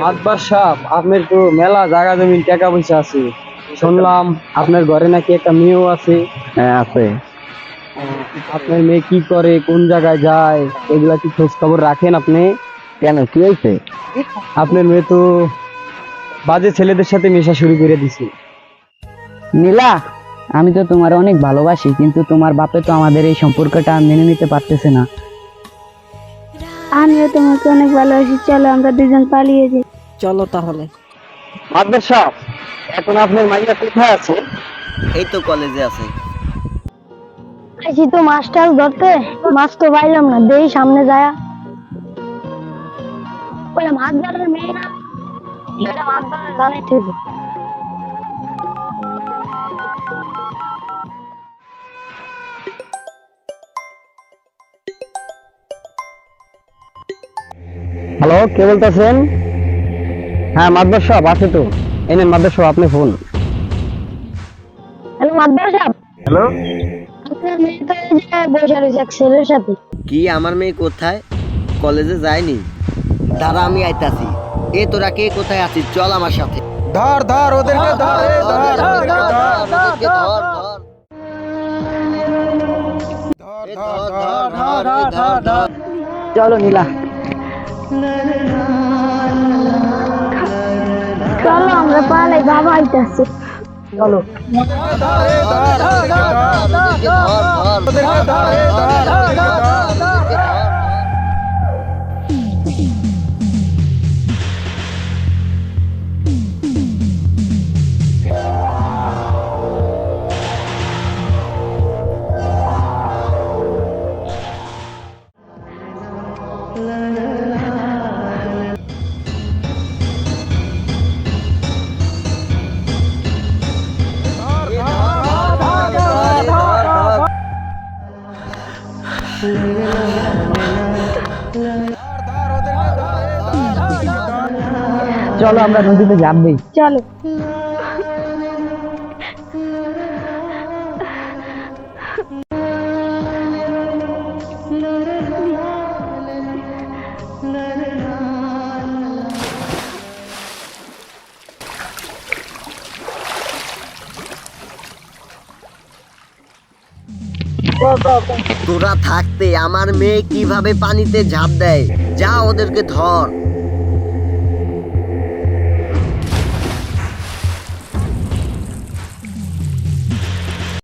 মাতবার সাহেব, আপনার তো মেলা জায়গা জমিন টাকা পয়সা আছে, শুনলাম আপনার ঘরে নাকি একটা মেয়েও আছে। হ্যাঁ আছে। আপনার মেয়ে কি করে, কোন জায়গায় যায়, এগুলা কি খোঁজ খবর রাখেন আপনি? কেন, কি হয়েছে? আপনার মেয়ে তো বাজে ছেলেদের সাথে মেশা শুরু করে দিছে। নীলা, আমি তো তোমার অনেক ভালোবাসি, কিন্তু তোমার বাপে তো আমাদের এই সম্পর্কটা মেনে নিতে পারতেছে না। আমিও তোমাকে অনেক ভালোবাসি, চলো আমরা দুজন পালিয়ে যাই। চলো তাহলে। মাতবার সাহেব, এখন আপনার মাইয়া কোথায় আছে? এই তো কলেজে আছে। আইছি তো মাস্টার ধরতে, মাছ তো পাইলাম না, দেই সামনে যায় বলে মাছ ধরার মেয়ে না, এটা মাছ ধরার জানাই ঠিক। হ্যালো, কে বলতেছেন? হ্যাঁ মাতবার সাহেব আছে তো, এনেন মাতবার সাহেব আপনি ফোন। হ্যালো মাদবর সাহেব, হ্যালো, আপনার মেয়ে তো এই যে বসে রয়েছে এক ছেলের সাথে। কি আমার মেয়ে কোথায়? কলেজে যায়নি? দাঁড়া আমি আইতাছি। এ তোরা কে কোথায় আছিস? চল আমার সাথে। ধর ধর ওদেরকে ধর, এই ধর ওদেরকে ধর। ওদেরকে ধর, ধর। এ ধর, ধর, ধর, এই ধর, ধর। চলো নীলা। চলো আমরা পালাই, বাবা আইতাছে। চলো। ওদেরকে ধর, এই ধর ওদেরকে ধর। ওদেরকে ধর, ধর। ওদেরকে ধর, এই ধর ওদেরকে ধর। ওদেরকে ধর। চলো আমরা নদীতে ঝাঁপ দিই। চলো। তোরা থাকতে আমার মেয়ে কিভাবে পানিতে ঝাঁপ দেয়? যা ওদেরকে ধর।